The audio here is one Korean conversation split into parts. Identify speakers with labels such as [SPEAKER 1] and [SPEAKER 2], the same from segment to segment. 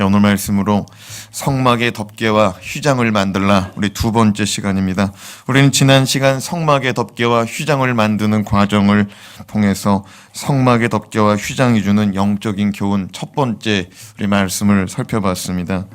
[SPEAKER 1] 오늘 말씀으로 성막의 덮개와 휘장을 만들라, 우리 두 번째 시간입니다. 우리는 지난 시간 성막의 덮개와 휘장을 만드는 과정을 통해서 성막의 덮개와 휘장이 주는 영적인 교훈 첫 번째 우리 말씀을 살펴봤습니다.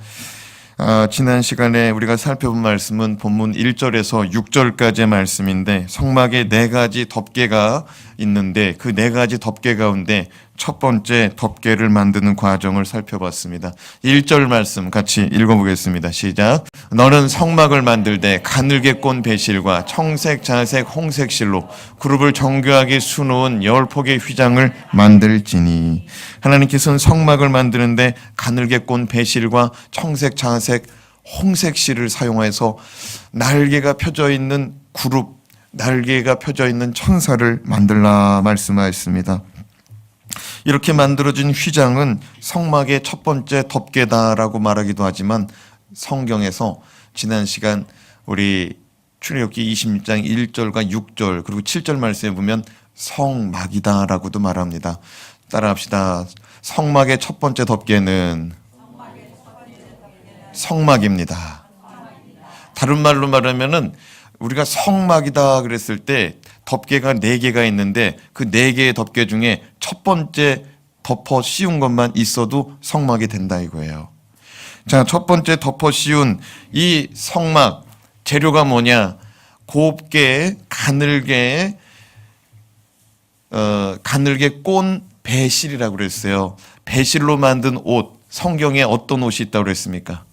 [SPEAKER 1] 지난 시간에 우리가 살펴본 말씀은 본문 1절에서 6절까지의 말씀인데, 성막에 네 가지 덮개가 있는데 그 네 가지 덮개 가운데 첫 번째 덮개를 만드는 과정을 살펴봤습니다. 1절 말씀 같이 읽어보겠습니다. 시작. 너는 성막을 만들되 가늘게 꼰 배실과 청색, 자색, 홍색 실로 그룹을 정교하게 수놓은 10폭의 휘장을 만들지니. 하나님께서는 성막을 만드는데 가늘게 꼰 배실과 청색, 자색, 홍색 실을 사용해서 날개가 펴져 있는 그룹, 날개가 펴져 있는 천사를 만들라 말씀하였습니다. 이렇게 만들어진 휘장은 성막의 첫 번째 덮개다라고 말하기도 하지만, 성경에서 지난 시간 우리 출애굽기 26장 1절과 6절 그리고 7절 말씀에 보면 성막이다라고도 말합니다. 따라합시다. 성막의 첫 번째 덮개는 성막입니다. 다른 말로 말하면은 우리가 성막이다 그랬을 때 덮개가 4개가 있는데 그 4개의 덮개 중에 첫 번째 덮어 씌운 것만 있어도 성막이 된다 이거예요. 자, 첫 번째 덮어 씌운 이 성막 재료가 뭐냐? 곱게 가늘게 꼰 배실이라고 그랬어요. 배실로 만든 옷, 성경에 어떤 옷이 있다고 그랬습니까?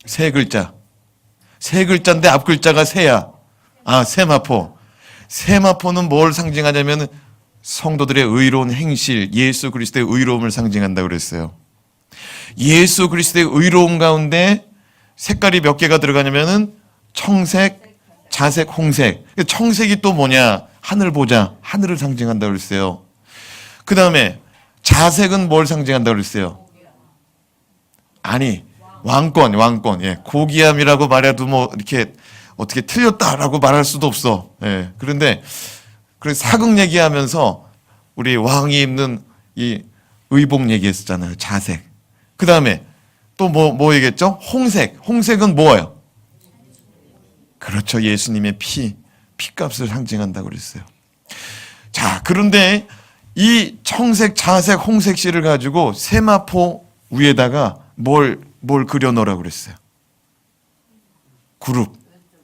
[SPEAKER 1] 세 글자. 세 글자인데 앞 글자가 새야. 세마포. 세마포는 뭘 상징하냐면 성도들의 의로운 행실, 예수 그리스도의 의로움을 상징한다고 그랬어요. 예수 그리스도의 의로움 가운데 색깔이 몇 개가 들어가냐면은 청색, 자색, 홍색. 청색이 또 뭐냐? 하늘 보자. 하늘을 상징한다고 그랬어요. 그 다음에 자색은 뭘 상징한다고 그랬어요? 아니, 왕권. 예, 고귀함이라고 말해도 뭐 이렇게 어떻게 틀렸다라고 말할 수도 없어. 예, 그런데 그래서 사극 얘기하면서 우리 왕이 입는 이 의복 얘기했었잖아요. 자색. 그 다음에 또 뭐 얘기했죠? 홍색. 홍색은 뭐예요? 그렇죠. 예수님의 피값을 상징한다고 그랬어요. 자, 그런데 이 청색, 자색, 홍색 실을 가지고 세마포 위에다가 뭘 그려놓으라고 그랬어요? 그룹,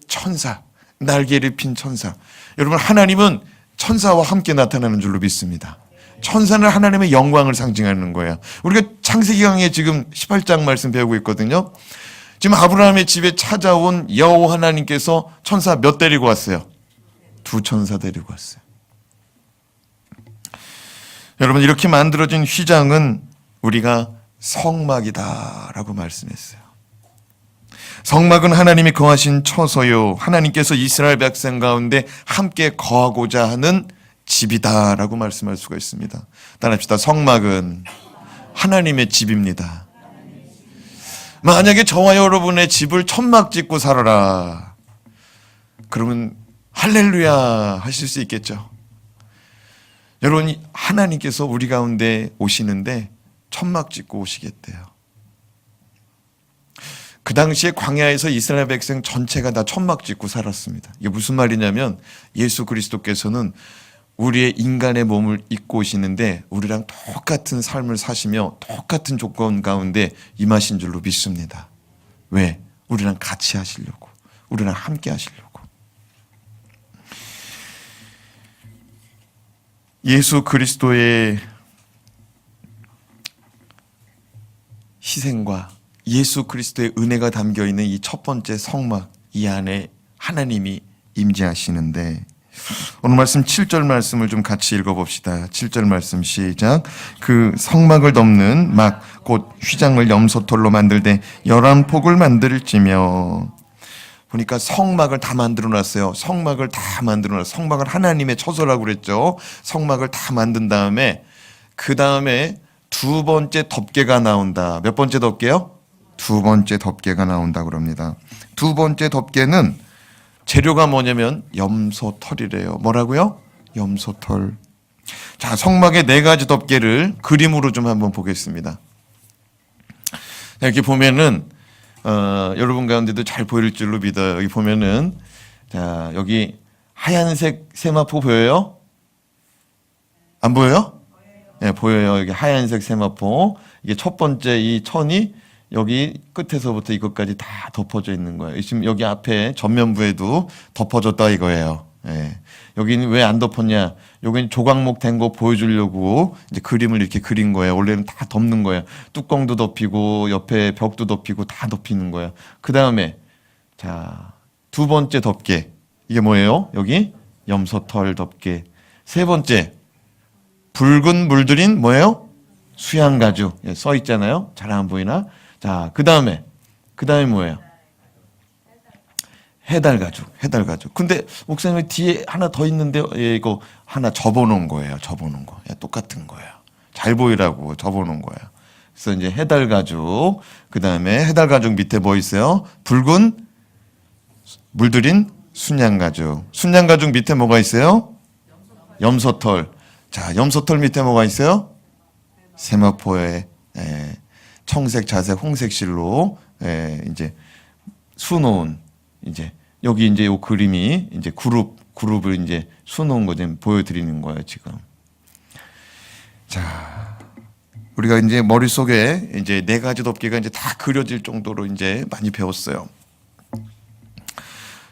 [SPEAKER 1] 천사, 날개를 핀 천사. 여러분, 하나님은 천사와 함께 나타나는 줄로 믿습니다. 천사는 하나님의 영광을 상징하는 거예요. 우리가 창세기 강의 지금 18장 말씀 배우고 있거든요. 지금 아브라함의 집에 찾아온 여호와 하나님께서 천사 몇 데리고 왔어요? 2 천사 데리고 왔어요. 여러분, 이렇게 만들어진 휘장은 우리가 성막이다라고 말씀했어요. 성막은 하나님이 거하신 처소요, 하나님께서 이스라엘 백성 가운데 함께 거하고자 하는 집이다라고 말씀할 수가 있습니다. 따라합시다. 성막은 하나님의 집입니다. 만약에 저와 여러분의 집을 천막 짓고 살아라, 그러면 할렐루야 하실 수 있겠죠. 여러분, 하나님께서 우리 가운데 오시는데 천막 짓고 오시겠대요. 그 당시에 광야에서 이스라엘 백성 전체가 다 천막 짓고 살았습니다. 이게 무슨 말이냐면 예수 그리스도께서는 우리의 인간의 몸을 입고 오시는데 우리랑 똑같은 삶을 사시며 똑같은 조건 가운데 임하신 줄로 믿습니다. 왜? 우리랑 같이 하시려고, 우리랑 함께 하시려고. 예수 그리스도의 희생과 예수 그리스도의 은혜가 담겨있는 이 첫 번째 성막, 이 안에 하나님이 임재하시는데, 오늘 말씀 7절 말씀을 좀 같이 읽어봅시다. 7절 말씀 시작. 그 성막을 덮는 막 곧 휘장을 염소털로 만들되 11폭을 만들지며. 보니까 성막을 다 만들어놨어요. 성막을 다 만들어놨어요. 성막을 하나님의 처소라고 그랬죠. 성막을 다 만든 다음에 그 다음에 두 번째 덮개가 나온다. 몇 번째 덮개요? 두 번째 덮개가 나온다 그럽니다. 두 번째 덮개는 재료가 뭐냐면 염소털이래요. 뭐라고요? 염소털. 자, 성막의 4가지 덮개를 그림으로 좀 한번 보겠습니다. 이렇게 보면은 여러분 가운데도 잘 보일 줄로 믿어요. 여기 보면은 자 여기 하얀색 세마포 보여요? 안 보여요? 네, 보여요. 여기 하얀색 세마포. 이게 첫 번째 이 천이 여기 끝에서부터 이것까지 다 덮어져 있는 거예요. 지금 여기 앞에 전면부에도 덮어졌다 이거예요. 예. 여기는 왜 안 덮었냐? 여기는 조각목 된 거 보여주려고 이제 그림을 이렇게 그린 거예요. 원래는 다 덮는 거예요. 뚜껑도 덮이고 옆에 벽도 덮이고 다 덮이는 거예요. 그 다음에 자, 두 번째 덮개. 이게 뭐예요? 여기 염소털 덮개. 세 번째 붉은 물들인 뭐예요? 수양가죽. 예, 써 있잖아요. 잘 안 보이나? 자, 그 다음에 뭐예요? 해달가죽. 근데 목사님 뒤에 하나 더 있는데요. 예, 이거 하나 접어놓은 거예요. 접어놓은 거. 예, 똑같은 거예요. 잘 보이라고 접어놓은 거예요. 그래서 이제 해달가죽. 그 다음에 해달가죽 밑에 뭐 있어요? 붉은 물들인 순양가죽. 순양가죽 밑에 뭐가 있어요? 염소털. 자, 염소털 밑에 뭐가 있어요? 세마포에 청색, 자색, 홍색 실로 이제 수놓은 이제 여기 이제 요 그림이 이제 그룹을 이제 수놓은 거 좀 보여드리는 거예요 지금. 자, 우리가 이제 머릿속에 이제 네 가지 덮개가 이제 다 그려질 정도로 이제 많이 배웠어요.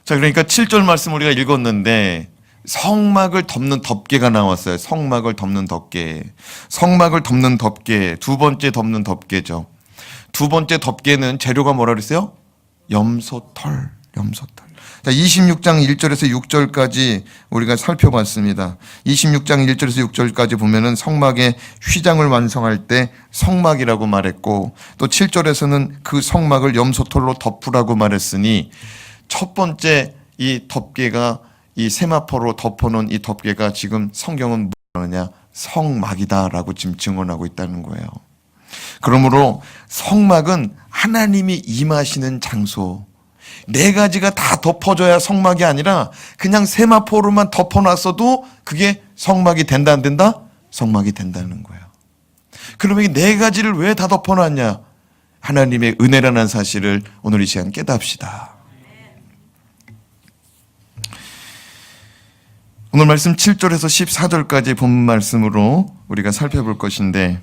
[SPEAKER 1] 자, 그러니까 7절 말씀 우리가 읽었는데 성막을 덮는 덮개가 나왔어요. 성막을 덮는 덮개. 성막을 덮는 덮개. 두 번째 덮는 덮개죠. 두 번째 덮개는 재료가 뭐라 그랬어요? 염소털. 자, 26장 1절에서 6절까지 우리가 살펴봤습니다. 26장 1절에서 6절까지 보면은 성막의 휘장을 완성할 때 성막이라고 말했고, 또 7절에서는 그 성막을 염소털로 덮으라고 말했으니, 첫 번째 이 덮개가 이 세마포로 덮어놓은 이 덮개가 지금 성경은 뭐냐? 성막이다라고 지금 증언하고 있다는 거예요. 그러므로 성막은 하나님이 임하시는 장소. 네 가지가 다 덮어져야 성막이 아니라 그냥 세마포로만 덮어놨어도 그게 성막이 된다 안 된다? 성막이 된다는 거예요. 그러면 이 네 가지를 왜 다 덮어놨냐? 하나님의 은혜라는 사실을 오늘 이 시간 깨닫시다. 오늘 말씀 7절에서 14절까지 본 말씀으로 우리가 살펴볼 것인데,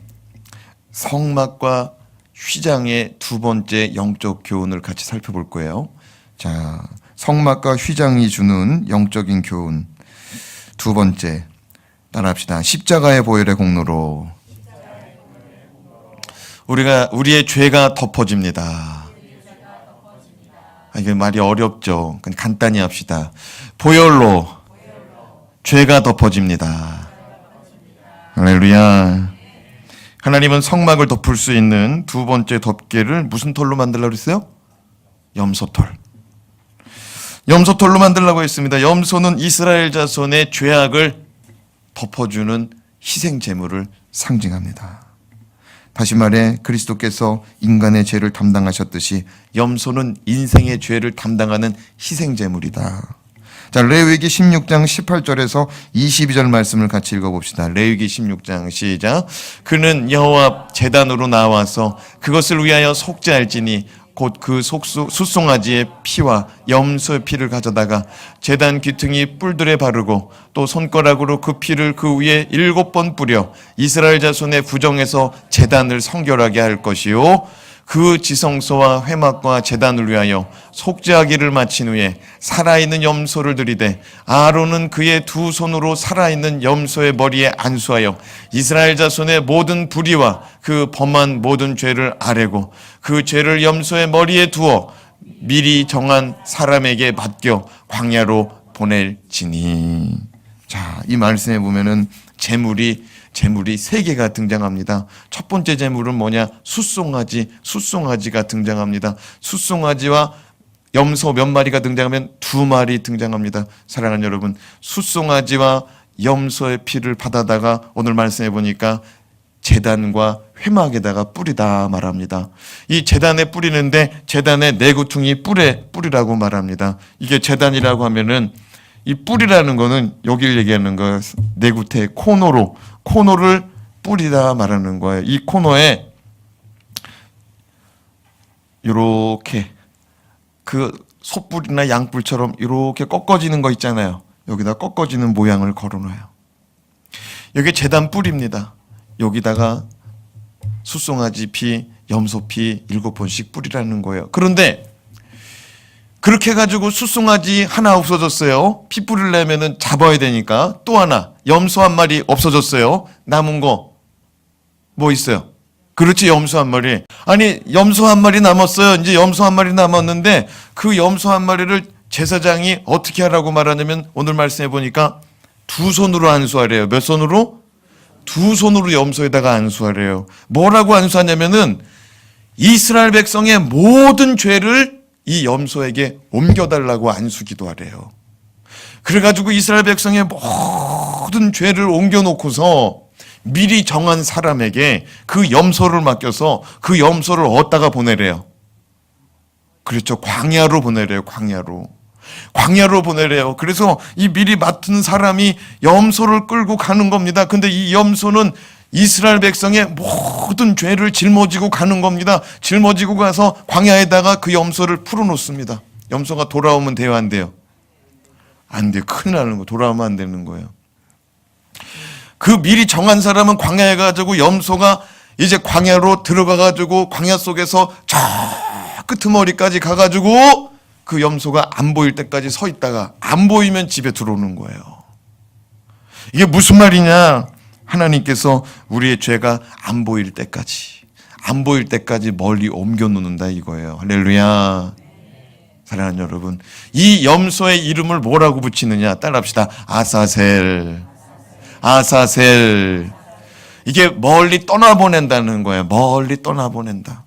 [SPEAKER 1] 성막과 휘장의 두 번째 영적 교훈을 같이 살펴볼 거예요. 자, 성막과 휘장이 주는 영적인 교훈 두 번째, 따라합시다. 십자가의 보혈의 공로로 우리의 죄가 덮어집니다. 이게 말이 어렵죠. 그냥 간단히 합시다. 보혈로 죄가 덮어집니다. 할렐루야. 하나님은 성막을 덮을 수 있는 두 번째 덮개를 무슨 털로 만들려고 했어요? 염소털로 만들려고 했습니다. 염소는 이스라엘 자손의 죄악을 덮어주는 희생 제물을 상징합니다. 다시 말해 그리스도께서 인간의 죄를 담당하셨듯이 염소는 인생의 죄를 담당하는 희생 제물이다. 자, 레위기 16장 18절에서 22절 말씀을 같이 읽어봅시다. 레위기 16장 시작. 그는 여호와 제단으로 나와서 그것을 위하여 속죄할지니 곧 그 숫송아지의 피와 염소의 피를 가져다가 제단 귀퉁이 뿔들에 바르고 또 손가락으로 그 피를 그 위에 7번 뿌려 이스라엘 자손의 부정에서 제단을 성결하게 할 것이요, 그 지성소와 회막과 제단을 위하여 속죄하기를 마친 후에 살아있는 염소를 들이되 아론은 그의 두 손으로 살아있는 염소의 머리에 안수하여 이스라엘 자손의 모든 불의와 그 범한 모든 죄를 아뢰고 그 죄를 염소의 머리에 두어 미리 정한 사람에게 맡겨 광야로 보낼지니. 자, 이 말씀에 보면은 제물이 세 개가 등장합니다. 첫 번째 제물은 뭐냐? 숫송아지가 등장합니다. 숫송아지와 염소 몇 마리가 등장하면 2마리 등장합니다. 사랑하는 여러분, 숫송아지와 염소의 피를 받아다가 오늘 말씀해 보니까 제단과 회막에다가 뿌리다 말합니다. 이 제단에 뿌리는데 제단의 내구퉁이 뿌리라고 말합니다. 이게 제단이라고 하면은 이 뿌리라는 거는 여기를 얘기하는 거예요. 내구태 코너를 뿌리다 말하는 거예요. 이 코너에 이렇게 그 솥불이나 양불처럼 이렇게 꺾어지는 거 있잖아요. 여기다 꺾어지는 모양을 걸어놔요. 여기 제단 뿔입니다. 여기다가 숫송아지 피, 염소 피 7번씩 뿌리라는 거예요. 그런데 그렇게 해가지고 숫송아지 하나 없어졌어요. 피 뿌리려면은 잡아야 되니까. 또 하나 염소 한 마리 없어졌어요. 남은 거 뭐 있어요? 그렇지, 염소 한 마리. 아니, 염소 한 마리 남았어요. 이제 염소 한 마리 남았는데 그 염소 한 마리를 제사장이 어떻게 하라고 말하냐면 오늘 말씀해 보니까 두 손으로 안수하래요. 몇 손으로? 두 손으로 염소에다가 안수하래요. 뭐라고 안수하냐면은 이스라엘 백성의 모든 죄를 이 염소에게 옮겨달라고 안수기도 하래요. 그래가지고 이스라엘 백성의 모든 죄를 옮겨놓고서 미리 정한 사람에게 그 염소를 맡겨서 그 염소를 어디다가 보내래요? 그렇죠. 광야로 보내래요. 광야로 보내래요. 그래서 이 미리 맡은 사람이 염소를 끌고 가는 겁니다. 근데 이 염소는 이스라엘 백성의 모든 죄를 짊어지고 가는 겁니다. 짊어지고 가서 광야에다가 그 염소를 풀어놓습니다. 염소가 돌아오면 돼요, 안 돼요? 안 돼요. 큰일 나는 거. 돌아오면 안 되는 거예요. 그 미리 정한 사람은 광야에 가지고 염소가 이제 광야로 들어가가지고 광야 속에서 저 끄트머리까지 가가지고 그 염소가 안 보일 때까지 서 있다가 안 보이면 집에 들어오는 거예요. 이게 무슨 말이냐? 하나님께서 우리의 죄가 안 보일 때까지 멀리 옮겨 놓는다 이거예요. 할렐루야. 사랑하는 여러분, 이 염소의 이름을 뭐라고 붙이느냐? 따라합시다. 아사셀. 이게 멀리 떠나보낸다는 거예요. 멀리 떠나보낸다.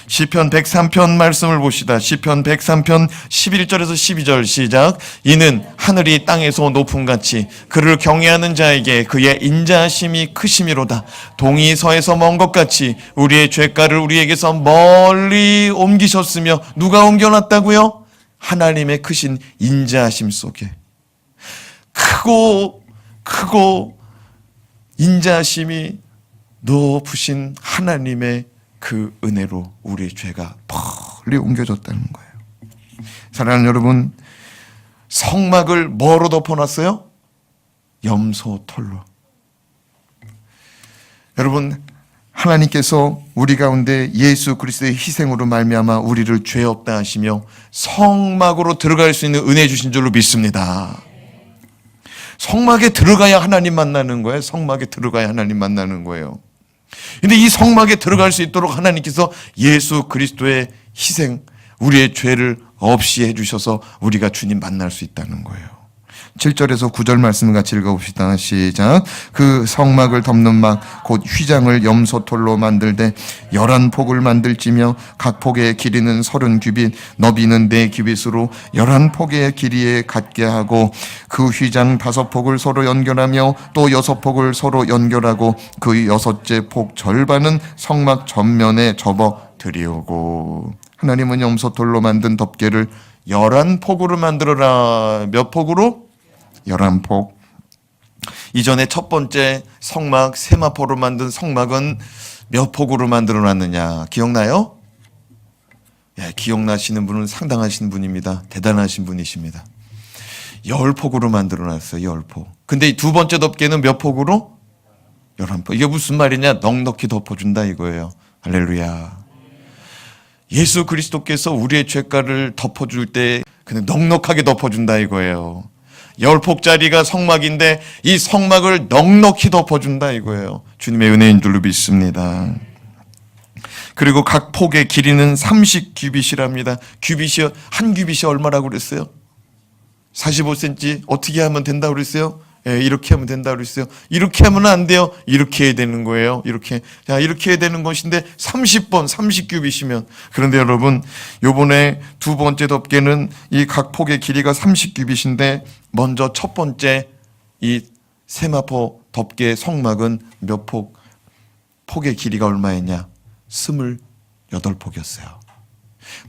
[SPEAKER 1] 시편 103편 말씀을 봅시다. 시편 103편 11절에서 12절 시작. 이는 하늘이 땅에서 높음같이 그를 경외하는 자에게 그의 인자하심이 크심이로다. 동이 서에서 먼 것 같이 우리의 죄가를 우리에게서 멀리 옮기셨으며 누가 옮겨놨다고요? 하나님의 크신 인자하심 속에 크고 인자하심이 높으신 하나님의 그 은혜로 우리의 죄가 멀리 옮겨졌다는 거예요. 사랑하는 여러분, 성막을 뭐로 덮어놨어요? 염소 털로. 여러분, 하나님께서 우리 가운데 예수 그리스도의 희생으로 말미암아 우리를 죄 없다 하시며 성막으로 들어갈 수 있는 은혜 주신 줄로 믿습니다. 성막에 들어가야 하나님 만나는 거예요. 성막에 들어가야 하나님 만나는 거예요. 근데 이 성막에 들어갈 수 있도록 하나님께서 예수 그리스도의 희생, 우리의 죄를 없이 해주셔서 우리가 주님 만날 수 있다는 거예요. 7절에서 9절 말씀을 같이 읽어봅시다. 시작. 그 성막을 덮는 막 곧 휘장을 염소털로 만들되 11폭을 만들지며 각 폭의 길이는 30규빗 너비는 4규빗으로 11폭의 길이에 같게 하고 그 휘장 5폭을 서로 연결하며 또 6폭을 서로 연결하고 그 6째 폭 절반은 성막 전면에 접어 들이오고. 하나님은 염소털로 만든 덮개를 11폭으로 만들어라. 몇 폭으로? 11폭. 이전에 첫 번째 성막 세마포로 만든 성막은 몇 폭으로 만들어 놨느냐 기억나요? 예, 기억나시는 분은 상당하신 분입니다. 대단하신 분이십니다. 10폭으로 만들어 놨어요. 10폭. 근데 이 두 번째 덮개는 몇 폭으로? 11폭. 이게 무슨 말이냐? 넉넉히 덮어준다 이거예요. 할렐루야. 예수 그리스도께서 우리의 죄가를 덮어줄 때 그냥 넉넉하게 덮어준다 이거예요. 10폭짜리가 성막인데 이 성막을 넉넉히 덮어준다 이거예요. 주님의 은혜인 줄로 믿습니다. 그리고 각 폭의 길이는 30규빗이랍니다. 규빗이 한 규빗이 얼마라고 그랬어요? 45cm 어떻게 하면 된다고 그랬어요? 예, 이렇게 하면 된다고 그랬어요. 이렇게 하면 안 돼요. 이렇게 해야 되는 거예요. 이렇게 해야 되는 것인데 30번 30규빗이면. 그런데 여러분, 요번에 두 번째 덮개는 이 각 폭의 길이가 30규빗인데 먼저 첫 번째 이 세마포 덮개 성막은 몇 폭? 폭의 길이가 얼마였냐? 28폭이었어요.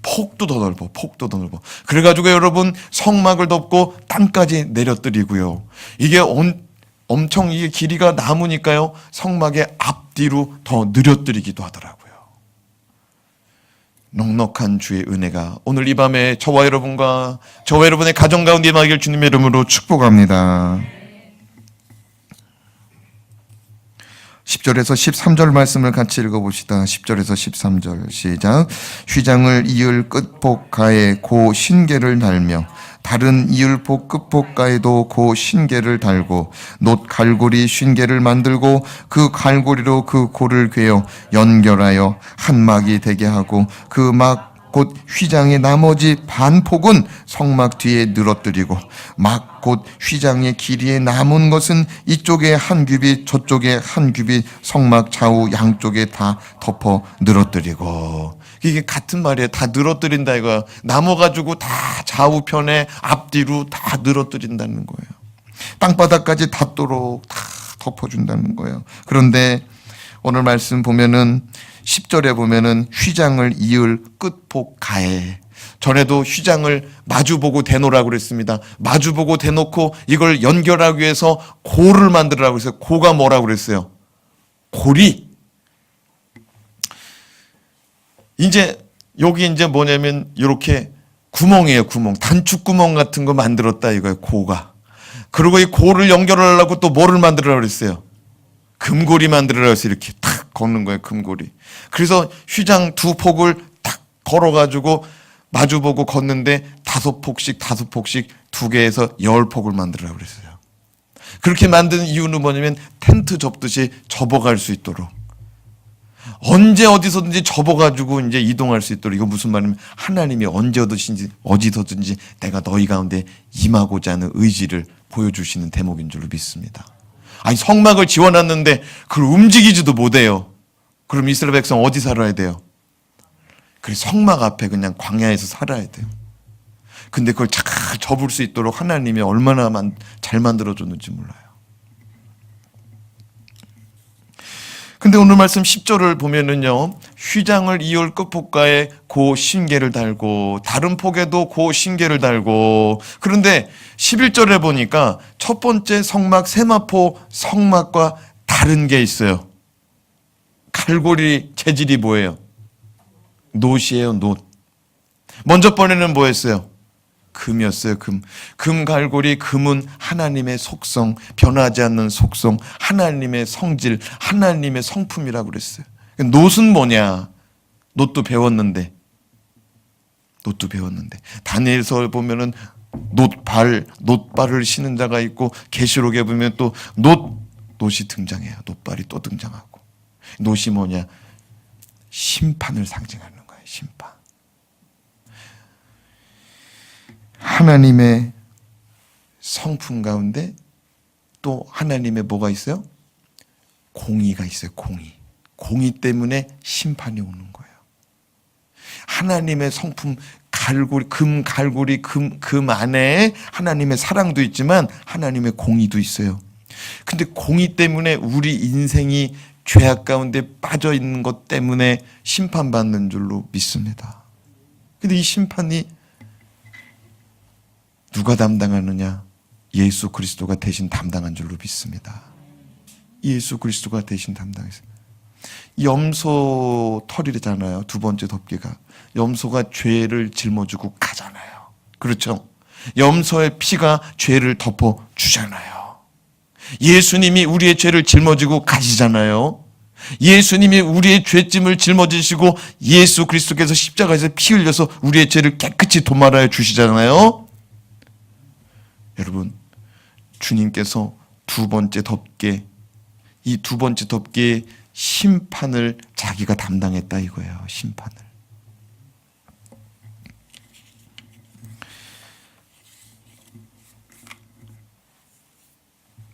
[SPEAKER 1] 폭도 더 넓어. 그래가지고 여러분 성막을 덮고 땅까지 내려뜨리고요. 이게 엄청 이게 길이가 남으니까요. 성막의 앞뒤로 더 늘어뜨리기도 하더라고요. 넉넉한 주의 은혜가 오늘 이 밤에 저와 여러분과 저와 여러분의 가정 가운데 임하길 주님의 이름으로 축복합니다. 10절에서 13절 말씀을 같이 읽어봅시다. 10절에서 13절 시작. 휘장을 이을 끝복가에 고 신계를 달며 다른 이을복 끝복가에도 고 신계를 달고 놋 갈고리 쉰계를 만들고 그 갈고리로 그 고를 괴어 연결하여 한 막이 되게 하고 그 막 곧 휘장의 나머지 반폭은 성막 뒤에 늘어뜨리고 막 곧 휘장의 길이에 남은 것은 이쪽에 한 규빗 저쪽에 한 규빗 성막 좌우 양쪽에 다 덮어 늘어뜨리고. 이게 같은 말이에요. 다 늘어뜨린다 이거야. 남아가지고 다 좌우편에 앞뒤로 다 늘어뜨린다는 거예요. 땅바닥까지 닿도록 다 덮어준다는 거예요. 그런데 오늘 말씀 보면은 10절에 보면은 휘장을 이을 끝복가에, 전에도 휘장을 마주보고 대놓으라고 그랬습니다. 마주보고 대놓고 이걸 연결하기 위해서 고를 만들으라고 했어요. 고가 뭐라고 그랬어요? 고리. 이제 여기 이제 뭐냐면 이렇게 구멍이에요. 구멍. 단축구멍 같은 거 만들었다 이거예요. 고가. 그리고 이 고를 연결하려고 또 뭐를 만들으라고 그랬어요? 금고리 만들으라고 해서 이렇게 탁 걷는 거예요. 금고리. 그래서 휘장 두 폭을 탁 걸어가지고 마주보고 걷는데 5폭씩 5폭씩 2개에서 10폭을 만들으라고 그랬어요. 그렇게 만든 이유는 뭐냐면 텐트 접듯이 접어갈 수 있도록, 언제 어디서든지 접어가지고 이제 이동할 수 있도록. 이거 무슨 말이냐면 하나님이 언제 어디서든지 내가 너희 가운데 임하고자 하는 의지를 보여주시는 대목인 줄로 믿습니다. 아니 성막을 지어놨는데 그걸 움직이지도 못해요. 그럼 이스라엘 백성 어디 살아야 돼요? 그래서 성막 앞에 그냥 광야에서 살아야 돼요. 근데 그걸 잘 접을 수 있도록 하나님이 얼마나 잘 만들어줬는지 몰라요. 근데 오늘 말씀 10절을 보면은요, 휘장을 이을 끝폭가에 고 신계를 달고 다른 폭에도 고 신계를 달고. 그런데 11절에 보니까 첫 번째 성막 세마포 성막과 다른 게 있어요. 갈고리 재질이 뭐예요? 놋이에요. 놋. 먼저 번에는 뭐였어요? 금이었어요. 금 갈고리. 금은 하나님의 속성, 변하지 않는 속성, 하나님의 성질, 하나님의 성품이라고 그랬어요. 놋은 뭐냐? 놋도 배웠는데 다니엘서 보면은 놋발을 신은 자가 있고, 계시록에 보면 또 놋이 등장해요. 놋발이 또 등장하고. 놋이 뭐냐? 심판을 상징하는 거예요. 심판. 하나님의 성품 가운데 또 하나님의 뭐가 있어요? 공의가 있어요. 공의 때문에 심판이 오는 거예요. 하나님의 성품, 갈고리, 금 안에 하나님의 사랑도 있지만 하나님의 공의도 있어요. 근데 공의 때문에 우리 인생이 죄악 가운데 빠져 있는 것 때문에 심판받는 줄로 믿습니다. 근데 이 심판이 누가 담당하느냐? 예수 그리스도가 대신 담당한 줄로 믿습니다. 예수 그리스도가 대신 담당했어요. 염소 털이잖아요. 두 번째 덮개가. 염소가 죄를 짊어지고 가잖아요. 그렇죠? 염소의 피가 죄를 덮어주잖아요. 예수님이 우리의 죄를 짊어지고 가시잖아요. 예수님이 우리의 죄짐을 짊어지시고 예수 그리스도께서 십자가에서 피 흘려서 우리의 죄를 깨끗이 도말하여 주시잖아요. 여러분, 주님께서 두 번째 덮개, 이 두 번째 덮개의 심판을 자기가 담당했다 이거예요. 심판을.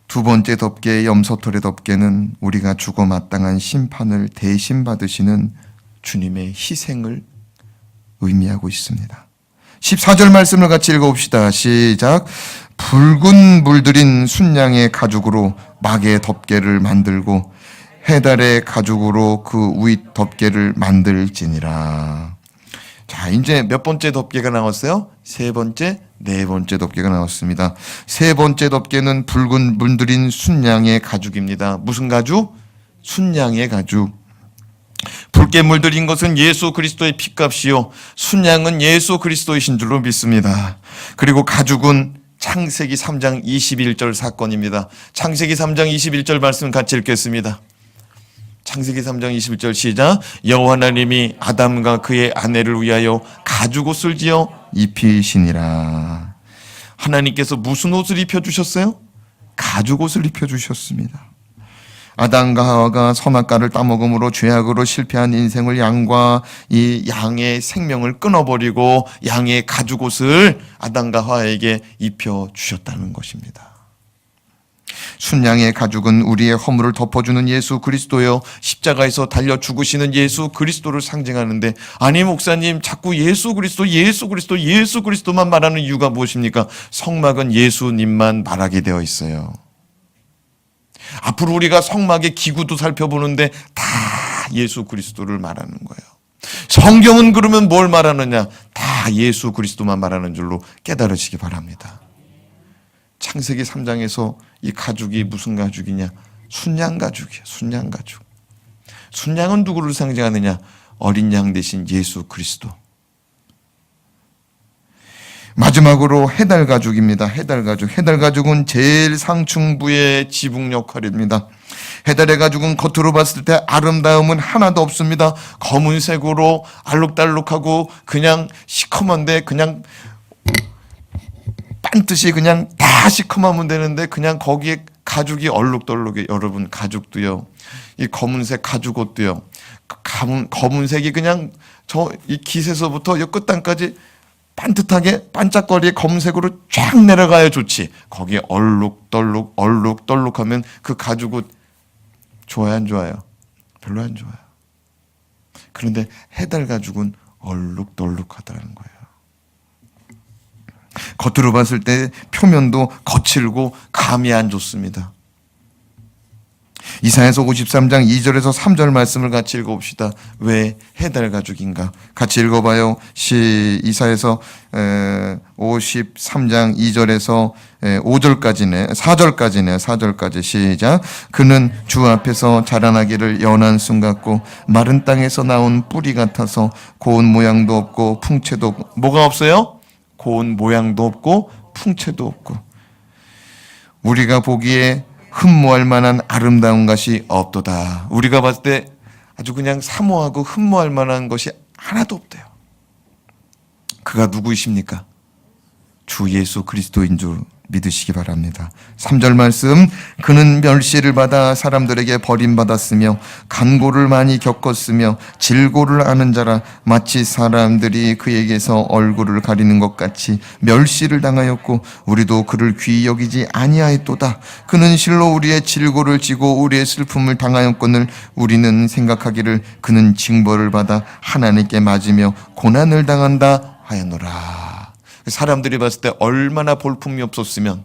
[SPEAKER 1] 두 번째 덮개, 염소털의 덮개는 우리가 죽어 마땅한 심판을 대신 받으시는 주님의 희생을 의미하고 있습니다. 14절 말씀을 같이 읽어봅시다. 시작. 붉은 물들인 순양의 가죽으로 막의 덮개를 만들고 해달의 가죽으로 그 윗 덮개를 만들지니라. 자, 이제 몇 번째 덮개가 나왔어요? 세 번째, 네 번째 덮개가 나왔습니다. 세 번째 덮개는 붉은 물들인 순양의 가죽입니다. 무슨 가죽? 순양의 가죽. 붉게 물들인 것은 예수 그리스도의 피값이요 순양은 예수 그리스도이신 줄로 믿습니다. 그리고 가죽은 창세기 3장 21절 사건입니다. 창세기 3장 21절 말씀 같이 읽겠습니다. 창세기 3장 21절 시작. 여호와 하나님이 아담과 그의 아내를 위하여 가죽옷을 지어 입히시니라. 하나님께서 무슨 옷을 입혀주셨어요? 가죽옷을 입혀주셨습니다. 아담과 하와가 선악과를 따먹음으로 죄악으로 실패한 인생을 양과 이 양의 생명을 끊어버리고 양의 가죽옷을 아담과 하와에게 입혀주셨다는 것입니다. 순양의 가죽은 우리의 허물을 덮어주는 예수 그리스도요, 십자가에서 달려 죽으시는 예수 그리스도를 상징하는데, 아니 목사님 자꾸 예수 그리스도만 말하는 이유가 무엇입니까? 성막은 예수님만 말하게 되어 있어요. 앞으로 우리가 성막의 기구도 살펴보는데 다 예수 그리스도를 말하는 거예요. 성경은 그러면 뭘 말하느냐? 다 예수 그리스도만 말하는 줄로 깨달으시기 바랍니다. 창세기 3장에서 이 가죽이 무슨 가죽이냐? 순양 가죽이에요. 순양 가죽. 순양은 누구를 상징하느냐? 어린 양 대신 예수 그리스도. 마지막으로 해달 가죽입니다. 해달 가죽. 해달 가죽은 제일 상층부의 지붕 역할입니다. 해달의 가죽은 겉으로 봤을 때 아름다움은 하나도 없습니다. 검은색으로 알록달록하고 그냥 시커먼데, 그냥 빤듯이 그냥 다 시커먼면 되는데 그냥 거기에 가죽이 얼룩덜룩해. 여러분, 가죽도요, 이 검은색 가죽옷도요, 검은색이 그냥 이 깃에서부터 이 끝단까지 반듯하게 반짝거리에 검은색으로 쫙 내려가야 좋지. 거기에 얼룩덜룩하면 그 가죽옷 좋아요, 안 좋아요? 별로 안 좋아요. 그런데 해달 가죽은 얼룩덜룩하다는 거예요. 겉으로 봤을 때 표면도 거칠고 감이 안 좋습니다. 이사야서 53장 2절에서 3절 말씀을 같이 읽어봅시다. 왜 해달 가죽인가? 같이 읽어봐요. 이사야서 53장 2절에서 4절까지 시작. 그는 주 앞에서 자라나기를 연한 순 같고 마른 땅에서 나온 뿌리 같아서 고운 모양도 없고 풍채도 없고. 뭐가 없어요? 고운 모양도 없고 풍채도 없고. 우리가 보기에 흠모할 만한 아름다운 것이 없도다. 우리가 봤을 때 아주 그냥 사모하고 흠모할 만한 것이 하나도 없대요. 그가 누구이십니까? 주 예수 그리스도인 줄 믿으시기 바랍니다. 3절 말씀. 그는 멸시를 받아 사람들에게 버림받았으며 간고를 많이 겪었으며 질고를 아는 자라. 마치 사람들이 그에게서 얼굴을 가리는 것 같이 멸시를 당하였고 우리도 그를 귀히 여기지 아니하였도다. 그는 실로 우리의 질고를 지고 우리의 슬픔을 당하였거늘 우리는 생각하기를 그는 징벌을 받아 하나님께 맞으며 고난을 당한다 하였노라. 사람들이 봤을 때 얼마나 볼품이 없었으면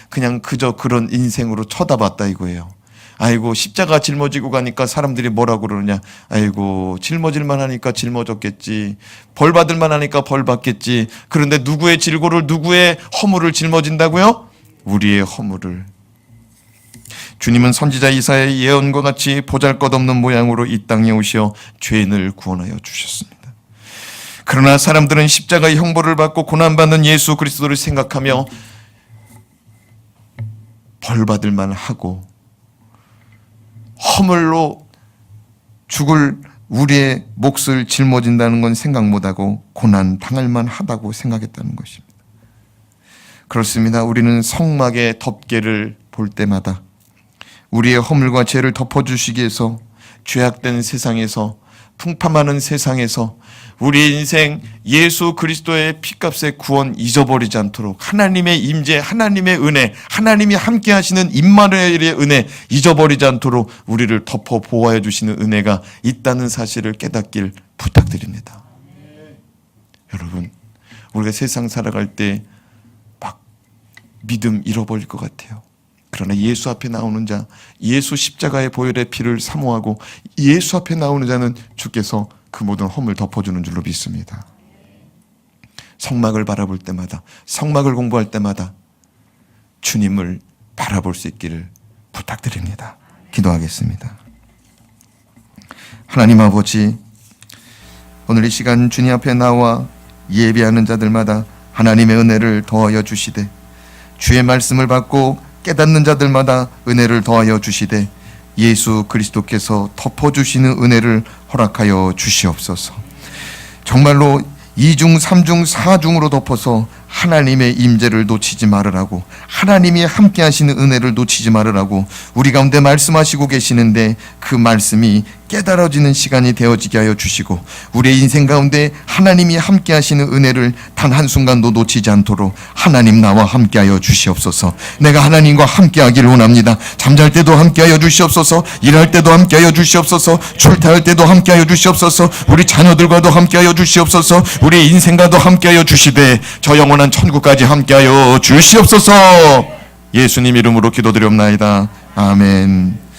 [SPEAKER 1] 그냥 그저 그런 인생으로 쳐다봤다 이거예요. 아이고, 십자가 짊어지고 가니까 사람들이 뭐라고 그러느냐? 아이고, 짊어질만 하니까 짊어졌겠지, 벌 받을만 하니까 벌 받겠지. 그런데 누구의 질고를, 누구의 허물을 짊어진다고요? 우리의 허물을. 주님은 선지자 이사야의 예언과 같이 보잘것없는 모양으로 이 땅에 오시어 죄인을 구원하여 주셨습니다. 그러나 사람들은 십자가의 형벌을 받고 고난받는 예수 그리스도를 생각하며 벌받을 만하고 허물로 죽을 우리의 몫을 짊어진다는 건 생각 못하고 고난 당할 만하다고 생각했다는 것입니다. 그렇습니다. 우리는 성막의 덮개를 볼 때마다 우리의 허물과 죄를 덮어주시기 위해서 죄악된 세상에서, 풍파많은 세상에서 우리 인생 예수 그리스도의 피값의 구원 잊어버리지 않도록, 하나님의 임재, 하나님의 은혜, 하나님이 함께 하시는 임마누엘의 은혜 잊어버리지 않도록 우리를 덮어 보호해 주시는 은혜가 있다는 사실을 깨닫길 부탁드립니다. 여러분, 우리가 세상 살아갈 때 막 믿음 잃어버릴 것 같아요. 그러나 예수 앞에 나오는 자, 예수 십자가의 보혈의 피를 사모하고 예수 앞에 나오는 자는 주께서 그 모든 험을 덮어주는 줄로 믿습니다. 성막을 바라볼 때마다, 성막을 공부할 때마다 주님을 바라볼 수 있기를 부탁드립니다. 기도하겠습니다. 하나님 아버지, 오늘 이 시간 주님 앞에 나와 예배하는 자들마다 하나님의 은혜를 더하여 주시되, 주의 말씀을 받고 깨닫는 자들마다 은혜를 더하여 주시되, 예수 그리스도께서 덮어주시는 은혜를 허락하여 주시옵소서. 정말로 2중, 3중, 4중으로 덮어서 하나님의 임재를 놓치지 말으라고, 하나님이 함께 하시는 은혜를 놓치지 말으라고 우리 가운데 말씀하시고 계시는데, 그 말씀이 깨달아지는 시간이 되어지게 하여 주시고, 우리의 인생 가운데 하나님이 함께 하시는 은혜를 단 한순간도 놓치지 않도록 하나님 나와 함께 하여 주시옵소서. 내가 하나님과 함께 하기를 원합니다. 잠잘 때도 함께 하여 주시옵소서. 일할 때도 함께 하여 주시옵소서. 출퇴할 때도 함께 하여 주시옵소서. 우리 자녀들과도 함께 하여 주시옵소서. 우리의 인생과도 함께 하여 주시되 저 영원한 천국까지 함께 하여 주시옵소서. 예수님 이름으로 기도드리옵나이다. 아멘.